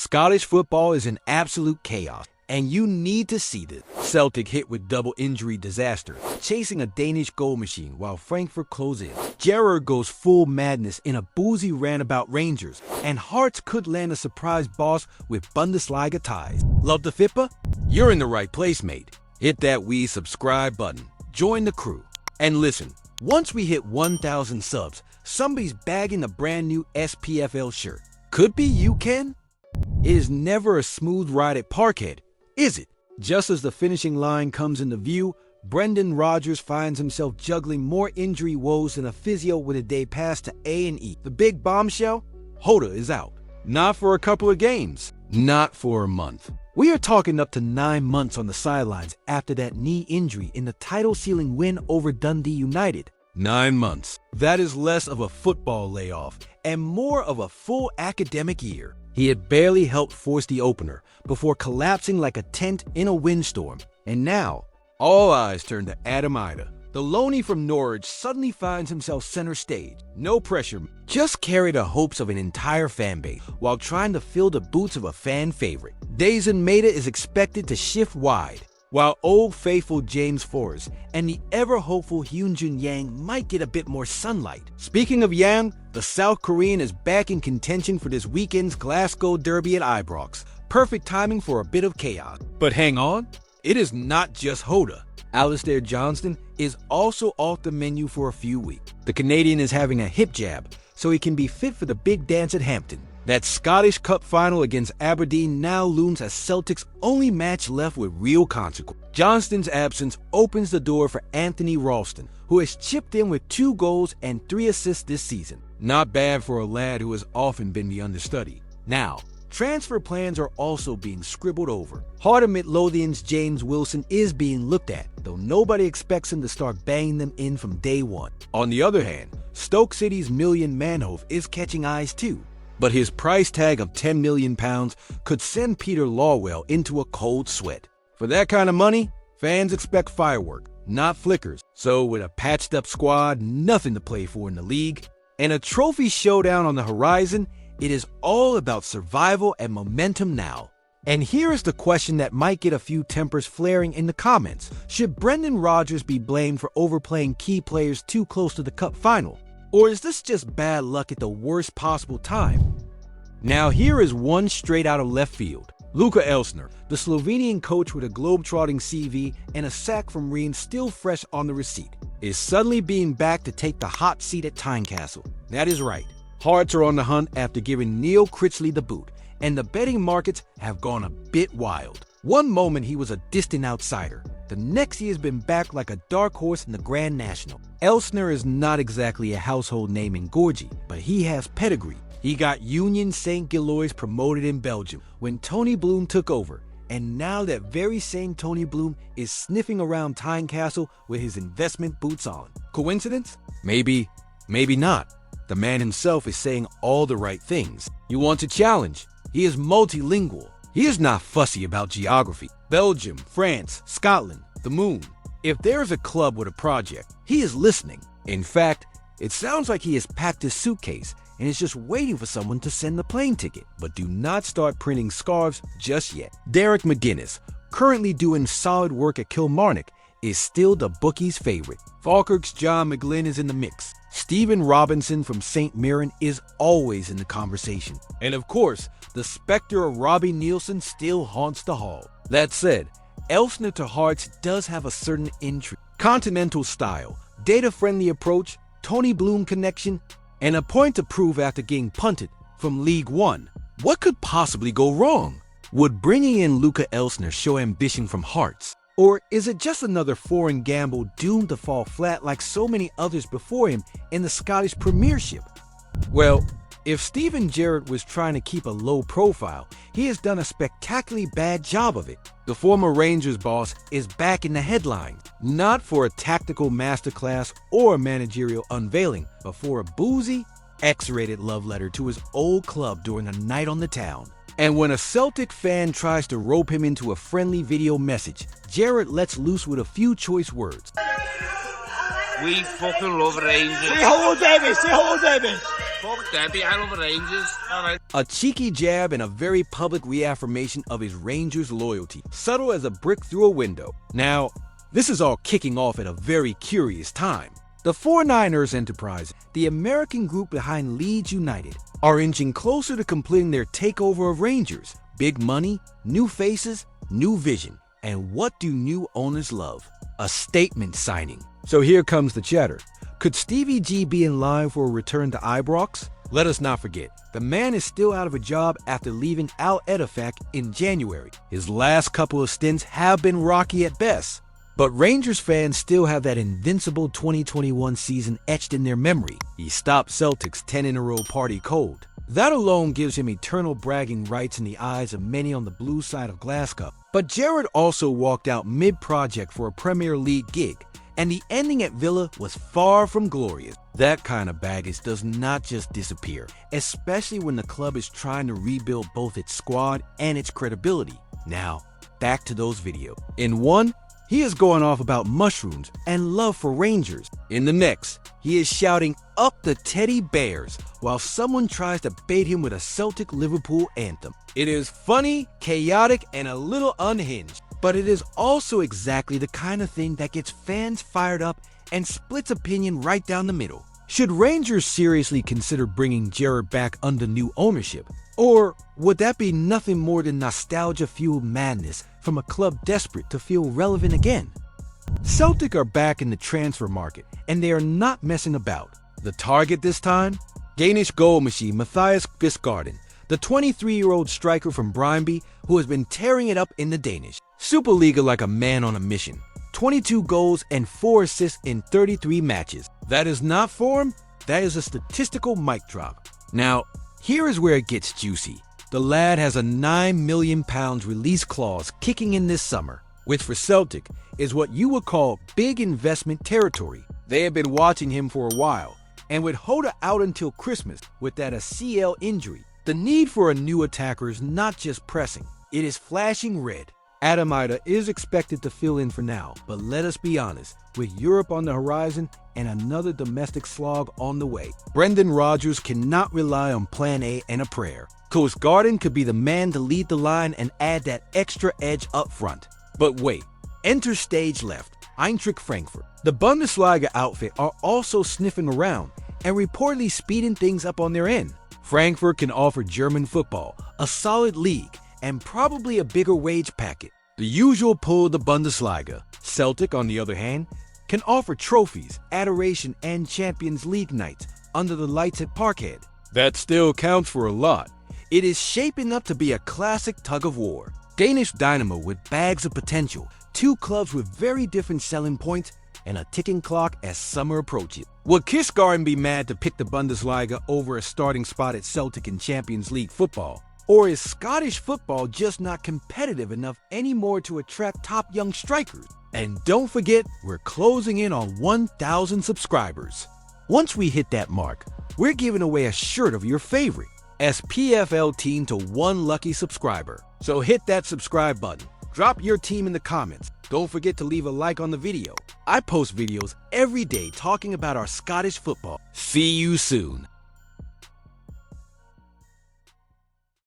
Scottish football is an absolute chaos, and you need to see this. Celtic hit with double injury disaster, chasing a Danish goal machine while Frankfurt close in. Gerrard goes full madness in a boozy rant about Rangers, and Hearts could land a surprise boss with Bundesliga ties. Love the fitba? You're in the right place, mate. Hit that wee subscribe button, join the crew, and listen, once we hit 1,000 subs, somebody's bagging a brand new SPFL shirt. Could be you, Ken? It is never a smooth ride at Parkhead, is it? Just as the finishing line comes into view, Brendan Rodgers finds himself juggling more injury woes than a physio with a day pass to A&E. The big bombshell? Hoda is out. Not for a couple of games. Not for a month. We are talking up to 9 months on the sidelines after that knee injury in the title-sealing win over Dundee United. 9 months. That is less of a football layoff and more of a full academic year. He had barely helped force the opener before collapsing like a tent in a windstorm. And now, all eyes turn to Adam Ida. The loanee from Norwich suddenly finds himself center stage. No pressure, just carry the hopes of an entire fan base while trying to fill the boots of a fan favorite. Dazen Maeda is expected to shift wide, while old faithful James Forrest and the ever-hopeful Hyunjun Yang might get a bit more sunlight. Speaking of Yang, the South Korean is back in contention for this weekend's Glasgow derby at Ibrox. Perfect timing for a bit of chaos. But hang on, it is not just Hoda. Alistair Johnston is also off the menu for a few weeks. The Canadian is having a hip jab, so he can be fit for the big dance at Hampton. That Scottish Cup final against Aberdeen now looms as Celtic's only match left with real consequence. Johnston's absence opens the door for Anthony Ralston, who has chipped in with 2 goals and 3 assists this season. Not bad for a lad who has often been the understudy. Now, transfer plans are also being scribbled over. Heart of Midlothian's James Wilson is being looked at, though nobody expects him to start banging them in from day one. On the other hand, Stoke City's Million Manhove is catching eyes too. But his price tag of £10 million could send Peter Lawwell into a cold sweat. For that kind of money, fans expect firework, not flickers. So with a patched-up squad, nothing to play for in the league, and a trophy showdown on the horizon, it is all about survival and momentum now. And here is the question that might get a few tempers flaring in the comments. Should Brendan Rodgers be blamed for overplaying key players too close to the cup final? Or is this just bad luck at the worst possible time? Now here is one straight out of left field. Luka Elsner, the Slovenian coach with a globetrotting CV and a sack from Reims still fresh on the receipt, is suddenly being back to take the hot seat at Tynecastle. That is right. Hearts are on the hunt after giving Neil Critchley the boot, and the betting markets have gone a bit wild. One moment he was a distant outsider. The next he has been backed like a dark horse in the Grand National. Elsner is not exactly a household name in Gorgie, but he has pedigree. He got Union St. Gillois promoted in Belgium when Tony Bloom took over, and now that very same Tony Bloom is sniffing around Tynecastle with his investment boots on. Coincidence? Maybe, maybe not. The man himself is saying all the right things. He wants a challenge. He is multilingual. He is not fussy about geography. Belgium, France, Scotland, the moon. If there is a club with a project, he is listening. In fact, it sounds like he has packed his suitcase and is just waiting for someone to send the plane ticket. But do not start printing scarves just yet. Derek McGuinness, currently doing solid work at Kilmarnock, is still the bookie's favorite. Falkirk's John McGlynn is in the mix. Stephen Robinson from St. Mirren is always in the conversation. And of course, the specter of Robbie Nielsen still haunts the hall. That said, Elsner to Hearts does have a certain intrigue. Continental style, data-friendly approach, Tony Bloom connection, and a point to prove after getting punted from League One. What could possibly go wrong? Would bringing in Luka Elsner show ambition from Hearts? Or is it just another foreign gamble doomed to fall flat like so many others before him in the Scottish Premiership? Well, if Steven Gerrard was trying to keep a low profile, he has done a spectacularly bad job of it. The former Rangers boss is back in the headlines, not for a tactical masterclass or a managerial unveiling, but for a boozy, X-rated love letter to his old club during a night on the town. And when a Celtic fan tries to rope him into a friendly video message, Gerrard lets loose with a few choice words. We fucking love Rangers. Say hello, David. Say hello, David. Fuck Debbie, I love Rangers. Alright. A cheeky jab and a very public reaffirmation of his Rangers loyalty, subtle as a brick through a window. Now, this is all kicking off at a very curious time. The 49ers Enterprise, the American group behind Leeds United, are inching closer to completing their takeover of Rangers. Big money, new faces, new vision. And what do new owners love? A statement signing. So here comes the chatter. Could Stevie G be in line for a return to Ibrox? Let us not forget, the man is still out of a job after leaving Al Ettifaq in January. His last couple of stints have been rocky at best. But Rangers fans still have that invincible 2021 season etched in their memory. He stopped Celtic's 10-in-a-row party cold. That alone gives him eternal bragging rights in the eyes of many on the blue side of Glasgow. But Gerrard also walked out mid-project for a Premier League gig, and the ending at Villa was far from glorious. That kind of baggage does not just disappear, especially when the club is trying to rebuild both its squad and its credibility. Now, back to those videos. In one, he is going off about mushrooms and love for Rangers. In the next, he is shouting "Up the Teddy Bears" while someone tries to bait him with a Celtic Liverpool anthem. It is funny, chaotic, and a little unhinged. But it is also exactly the kind of thing that gets fans fired up and splits opinion right down the middle. Should Rangers seriously consider bringing Gerrard back under new ownership? Or would that be nothing more than nostalgia-fueled madness from a club desperate to feel relevant again? Celtic are back in the transfer market, and they are not messing about. The target this time? Danish goal machine Mathias Bisgarden, the 23-year-old striker from Brøndby who has been tearing it up in the Danish Superliga like a man on a mission. 22 goals and 4 assists in 33 matches. That is not form, that is a statistical mic drop. Now, here is where it gets juicy. The lad has a £9 million release clause kicking in this summer, which for Celtic is what you would call big investment territory. They have been watching him for a while, and with Hoda out until Christmas with that ACL injury, the need for a new attacker is not just pressing, it is flashing red. Adam Ida is expected to fill in for now, but let us be honest, with Europe on the horizon and another domestic slog on the way, Brendan Rodgers cannot rely on plan A and a prayer. Coach Garden could be the man to lead the line and add that extra edge up front. But wait, enter stage left, Eintracht Frankfurt. The Bundesliga outfit are also sniffing around and reportedly speeding things up on their end. Frankfurt can offer German football, a solid league, and probably a bigger wage packet. The usual pull of the Bundesliga. Celtic, on the other hand, can offer trophies, adoration, and Champions League nights under the lights at Parkhead. That still counts for a lot. It is shaping up to be a classic tug of war. Danish dynamo with bags of potential, two clubs with very different selling points, and a ticking clock as summer approaches. Would Kisgarden be mad to pick the Bundesliga over a starting spot at Celtic in Champions League football? Or is Scottish football just not competitive enough anymore to attract top young strikers? And don't forget, we're closing in on 1,000 subscribers. Once we hit that mark, we're giving away a shirt of your favorite SPFL team to one lucky subscriber. So hit that subscribe button. Drop your team in the comments. Don't forget to leave a like on the video. I post videos every day talking about our Scottish football. See you soon.